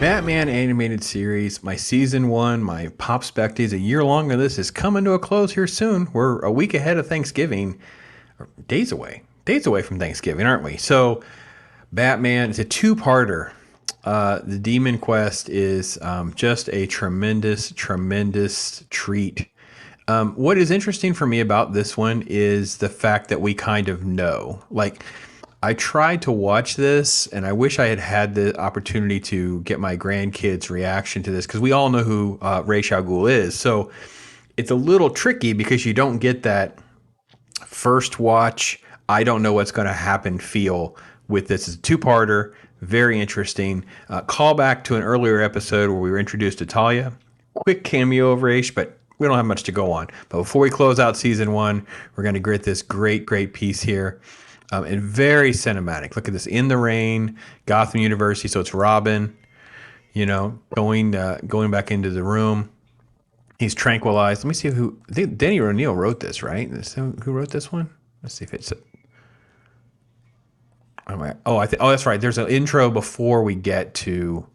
Batman animated series, my season one, my Pop Specties, a year long of this is coming to a close here soon. We're a week ahead of Thanksgiving, or days away from Thanksgiving, aren't we? So, Batman, it's a two-parter. The Demon Quest is just a tremendous treat. What is interesting for me about this one is the fact that we kind of know. Like, I tried to watch this, and I wish I had had the opportunity to get my grandkids' reaction to this, because we all know who Ra's al Ghul is. So it's a little tricky because you don't get that first watch, I don't know what's going to happen feel with this. It's a two-parter, very interesting. Callback to an earlier episode where we were introduced to Talia. Quick cameo of Ra's, but we don't have much to go on. But before we close out season one, we're going to get this great piece here. And very cinematic. Look at this, in the rain, Gotham University. So it's Robin, going back into the room. He's tranquilized. Let me see who. I think Denny O'Neil wrote this, right? Who wrote this one? Let's see if it's. That's right. There's an intro before we get to.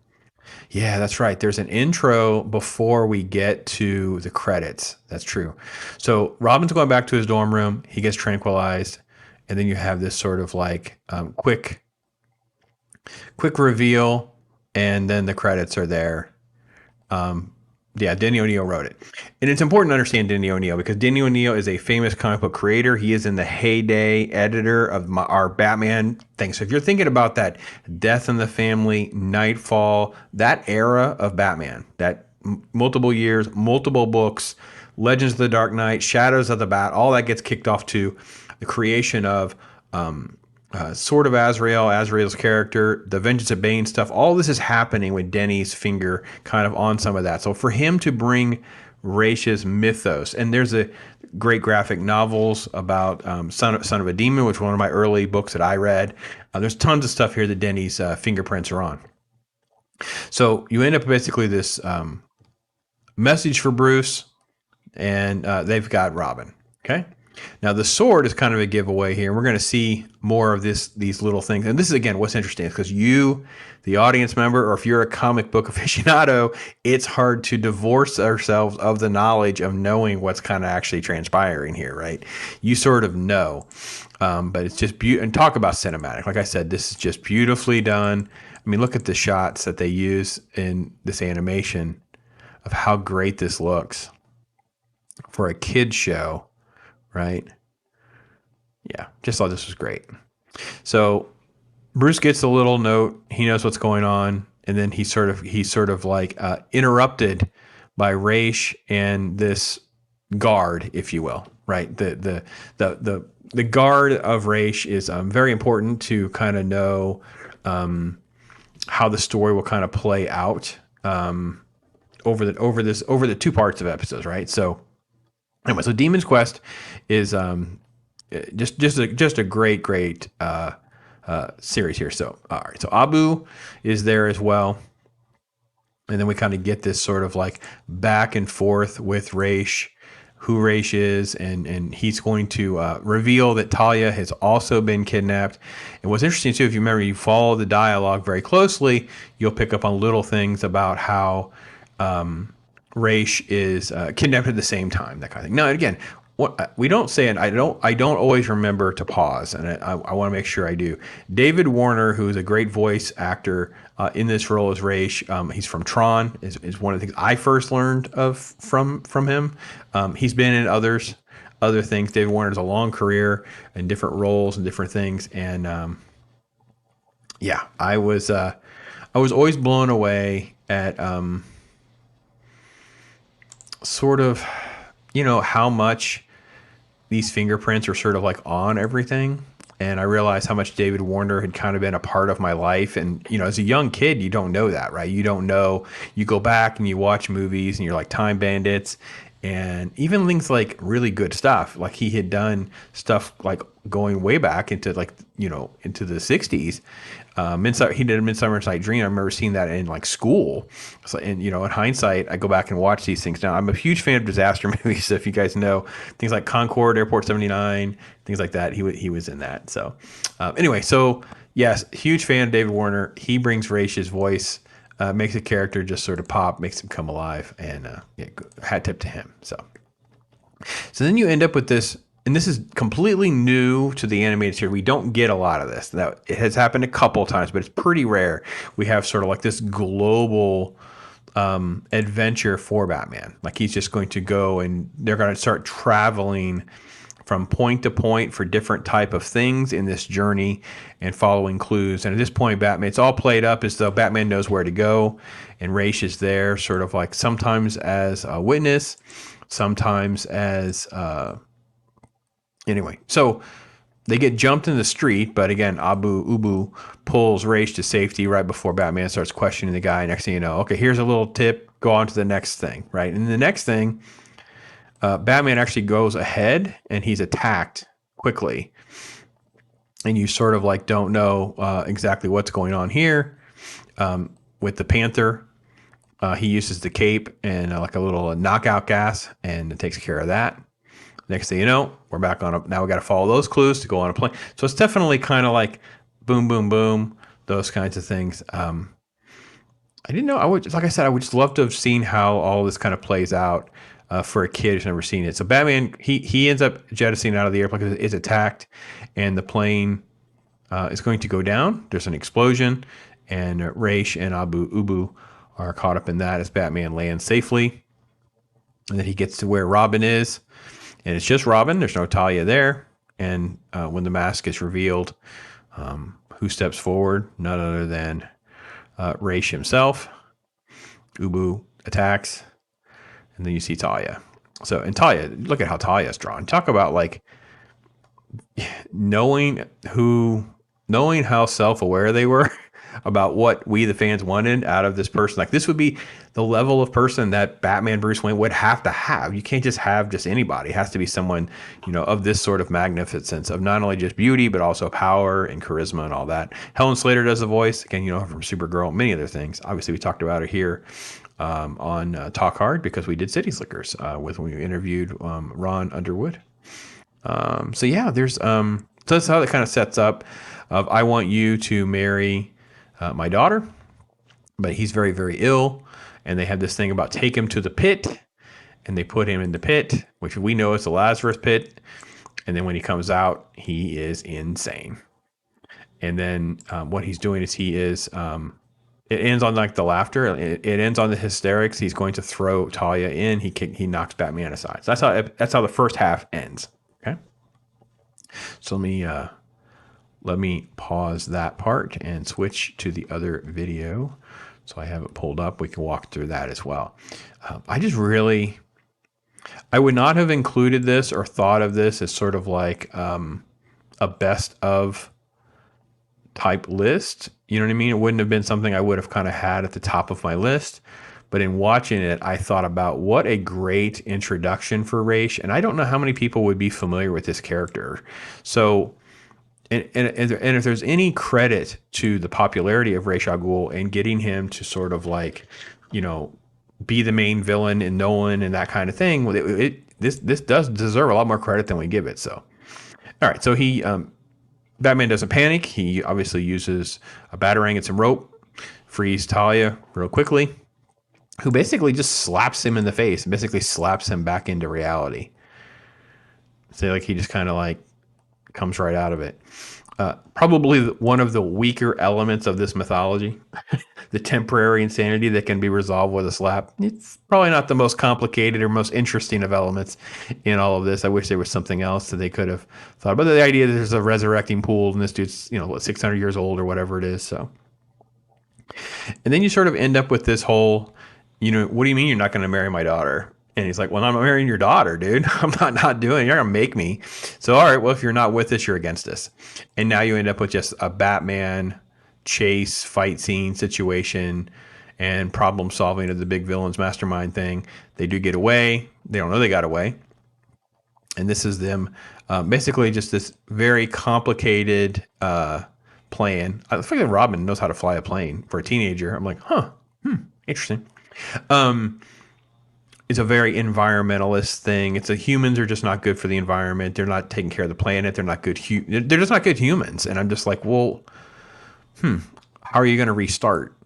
Yeah, that's right. There's an intro before we get to the credits. That's true. So Robin's going back to his dorm room. He gets tranquilized. And then you have this sort of like quick reveal, and then the credits are there. Denny O'Neil wrote it. And it's important to understand Denny O'Neil because Denny O'Neil is a famous comic book creator. He is in the heyday editor of our Batman thing. So if you're thinking about that Death in the Family, Nightfall, that era of Batman, that multiple years, multiple books, Legends of the Dark Knight, Shadows of the Bat, all that gets kicked off to the creation of Sword of Azrael's character, the Vengeance of Bane stuff. All this is happening with Denny's finger kind of on some of that. So for him to bring Ra's mythos, and there's a great graphic novels about Son of a Demon, which was one of my early books that I read. There's tons of stuff here that Denny's fingerprints are on. So you end up basically this message for Bruce, and they've got Robin. Okay. Now, the sword is kind of a giveaway here. We're going to see more of these little things. And this is, again, what's interesting is because you, the audience member, or if you're a comic book aficionado, it's hard to divorce ourselves of the knowledge of knowing what's kind of actually transpiring here, right? You sort of know. But it's just beautiful. And talk about cinematic. Like I said, this is just beautifully done. I mean, look at the shots that they use in this animation of how great this looks for a kid's show. Right? Yeah, just thought this was great. So Bruce gets a little note. He knows what's going on, and then he's sort of like interrupted by Ra's and this guard, if you will. Right? The guard of Ra's is very important to kind of know how the story will kind of play out over the two parts of episodes. Right? So. Anyway, so Demon's Quest is just a great series here. So all right, so Abu is there as well, and then we kind of get this sort of like back and forth with Ra's, who Ra's is, and he's going to reveal that Talia has also been kidnapped. And what's interesting too, if you remember, you follow the dialogue very closely, you'll pick up on little things about how. Ra's is kidnapped at the same time, that kind of thing. Now, again, what we don't say, and I don't always remember to pause, and I want to make sure I do. David Warner, who is a great voice actor in this role as Ra's, he's from Tron, is one of the things I first learned of from him. He's been in other things. David Warner has a long career in different roles and different things, and I was always blown away at. Sort of, how much these fingerprints are sort of like on everything. And I realized how much David Warner had kind of been a part of my life. And, as a young kid, you don't know that, right? You don't know. You go back and you watch movies and you're like Time Bandits and even things like really good stuff. Like he had done stuff like going way back into into the 60s. He did a Midsummer Night's Dream. I remember seeing that in like school. So, and in hindsight, I go back and watch these things now. I'm a huge fan of disaster movies. So if you guys know things like Concorde, Airport 79, things like that, he was in that. So anyway, so yes, huge fan of David Warner. He brings Ra's voice makes a character just sort of pop, makes him come alive, and hat tip to him. So then you end up with this, and this is completely new to the animated series. We don't get a lot of this. Now, it has happened a couple of times, but it's pretty rare. We have sort of like this global adventure for Batman. Like he's just going to go and they're going to start traveling from point to point for different type of things in this journey and following clues. And at this point, Batman, it's all played up as though Batman knows where to go, and Ra's is there sort of like sometimes as a witness, sometimes as anyway. So they get jumped in the street, but again, Abu Ubu pulls Ra's to safety right before Batman starts questioning the guy. Next thing you know, okay, here's a little tip, go on to the next thing, right? And the next thing, Batman actually goes ahead and he's attacked quickly. And you sort of like don't know exactly what's going on here. With the Panther, he uses the cape and like a little knockout gas, and it takes care of that. Next thing you know, we're back on now we got to follow those clues to go on a plane. So it's definitely kind of like boom, boom, boom, those kinds of things. I didn't know. Like I said, I would just love to have seen how all this kind of plays out for a kid who's never seen it. So Batman, he ends up jettisoning out of the airplane because it's attacked, and the plane is going to go down. There's an explosion, and Ra's and Abu Ubu are caught up in that as Batman lands safely. And then he gets to where Robin is, and it's just Robin. There's no Talia there. And when the mask is revealed, who steps forward? None other than Ra's himself. Ubu attacks, and then you see Talia. So, and Talia, look at how Talia's drawn. Talk about like knowing how self-aware they were about what we, the fans, wanted out of this person. Like this would be the level of person that Batman Bruce Wayne would have to have. You can't just have just anybody. It has to be someone, of this sort of magnificence, of not only just beauty, but also power and charisma and all that. Helen Slater does the voice. Again, from Supergirl, many other things. Obviously, we talked about her here on Talk Hard because we did City Slickers when we interviewed Ron Underwood. So yeah, there's so that's how it kind of sets up. I want you to marry my daughter, but he's very, very ill, and they have this thing about take him to the pit, and they put him in the pit, which we know is the Lazarus pit, and then when he comes out, he is insane. And then what he's doing is it ends on like the laughter, it ends on the hysterics. He's going to throw Talia in. He knocks Batman aside. So that's how the first half ends. Okay, so let me pause that part and switch to the other video. So I have it pulled up. We can walk through that as well. I would not have included this or thought of this as sort of like a best of type list. You know what I mean? It wouldn't have been something I would have kind of had at the top of my list. But in watching it, I thought about what a great introduction for Ra's. And I don't know how many people would be familiar with this character. So... And if there's any credit to the popularity of Ra's al Ghul and getting him to sort of like, be the main villain in Nolan and that kind of thing, this does deserve a lot more credit than we give it. So, all right. So Batman doesn't panic. He obviously uses a batarang and some rope, frees Talia real quickly, who basically just slaps him in the face, basically slaps him back into reality. So like he just kind of like comes right out of it. Probably one of the weaker elements of this mythology, the temporary insanity that can be resolved with a slap. It's probably not the most complicated or most interesting of elements in all of this. I wish there was something else that they could have thought about. The idea that there's a resurrecting pool and this dude's, 600 years old or whatever it is. So, and then you sort of end up with this whole, what do you mean you're not going to marry my daughter? And he's like, well, I'm not marrying your daughter, dude. I'm not doing it. You're going to make me. So, all right, well, if you're not with us, you're against us. And now you end up with just a Batman chase, fight scene situation and problem solving of the big villain's mastermind thing. They do get away. They don't know they got away. And this is them basically just this very complicated plan. I think that Robin knows how to fly a plane for a teenager. I'm like, interesting. It's a very environmentalist thing. It's humans are just not good for the environment. They're not taking care of the planet. They're not good. They're just not good humans. And I'm just like, well, how are you going to restart?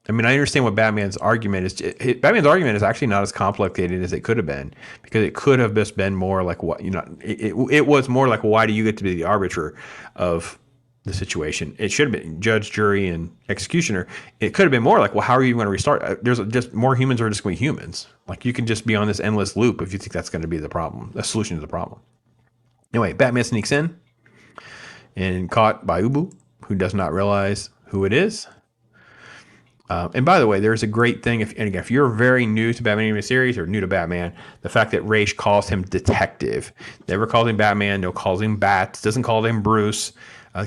I mean, I understand what Batman's argument is. Batman's argument is actually not as complicated as it could have been, because it could have just been more like, what, it was more like, why do you get to be the arbiter of the situation? It should have been judge, jury, and executioner. It could have been more like, well, how are you going to restart? There's just more humans are just going to be humans. Like, you can just be on this endless loop if you think that's going to be the problem, the solution to the problem. Anyway, Batman sneaks in and caught by Ubu, who does not realize who it is. And by the way, there's a great thing. If you're very new to Batman animated series or new to Batman, the fact that Raish calls him Detective, never calls him Batman, no calls him Bats, doesn't call him Bruce.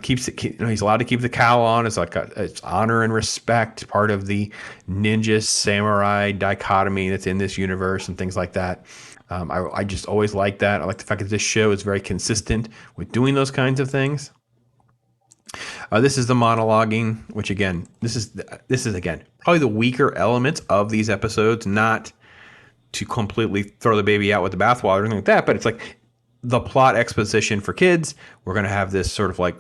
He's allowed to keep the cowl on. It's like it's honor and respect, part of the ninja samurai dichotomy that's in this universe and things like that. I just always like that. I like the fact that this show is very consistent with doing those kinds of things. This is the monologuing, which again, this is again probably the weaker elements of these episodes. Not to completely throw the baby out with the bathwater or anything like that, but it's like the plot exposition for kids. We're going to have this sort of like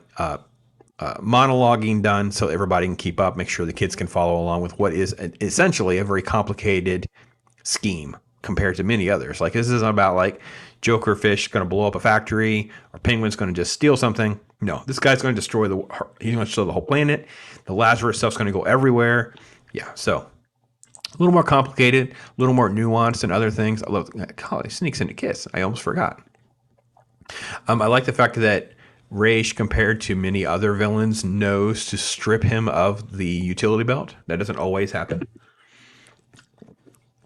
monologuing done so everybody can keep up, make sure the kids can follow along with what is essentially a very complicated scheme compared to many others. Like, this isn't about like Joker Fish going to blow up a factory or Penguin's going to just steal something. No, this guy's going to destroy he's going to destroy the whole planet. The Lazarus stuff's going to go everywhere. Yeah, so a little more complicated, a little more nuanced than other things. I love, he sneaks in a kiss. I almost forgot. I like the fact that Raish, compared to many other villains, knows to strip him of the utility belt. That doesn't always happen.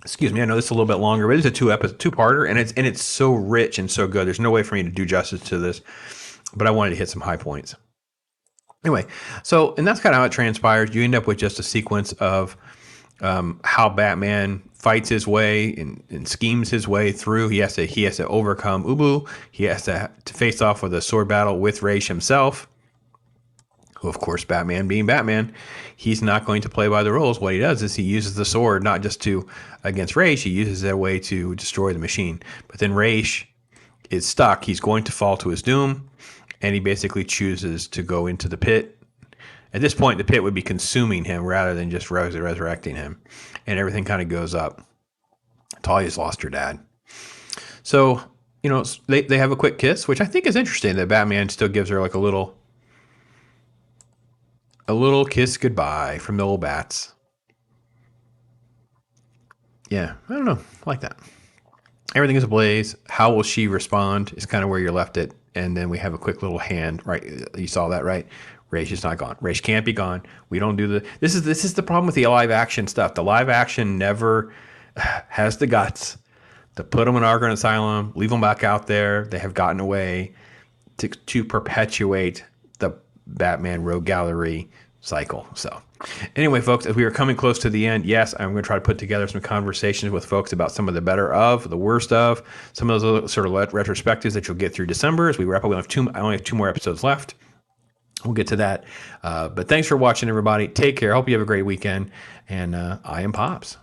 Excuse me, I know this is a little bit longer, but it's a two-parter, and it's so rich and so good. There's no way for me to do justice to this, but I wanted to hit some high points. Anyway, and that's kind of how it transpires. You end up with just a sequence of how Batman fights his way and schemes his way through. He has to overcome Ubu. He has to face off with a sword battle with Raish himself, who, of course, Batman being Batman, he's not going to play by the rules. What he does is he uses the sword not just against Raish, he uses it a way to destroy the machine. But then Raish is stuck. He's going to fall to his doom, and he basically chooses to go into the pit. At this point, the pit would be consuming him rather than just resurrecting him, and everything kind of goes up. Talia's lost her dad. So, they have a quick kiss, which I think is interesting that Batman still gives her like a little kiss goodbye from the old bats. Yeah, I don't know. I like that. Everything is ablaze. How will she respond is kind of where you left it. And then we have a quick little hand, right? You saw that, right? Raish is not gone. Raish can't be gone. We don't do this is the problem with the live action stuff. The live action never has the guts to put them in Arkham Asylum, leave them back out there. They have gotten away to perpetuate the Batman Rogue Gallery cycle. So anyway, folks, as we are coming close to the end, yes, I'm going to try to put together some conversations with folks about some of the better of, the worst of, some of those sort of retrospectives that you'll get through December as we wrap up. I only have 2 more episodes left. We'll get to that. But thanks for watching, everybody. Take care. Hope you have a great weekend. And I am Pops.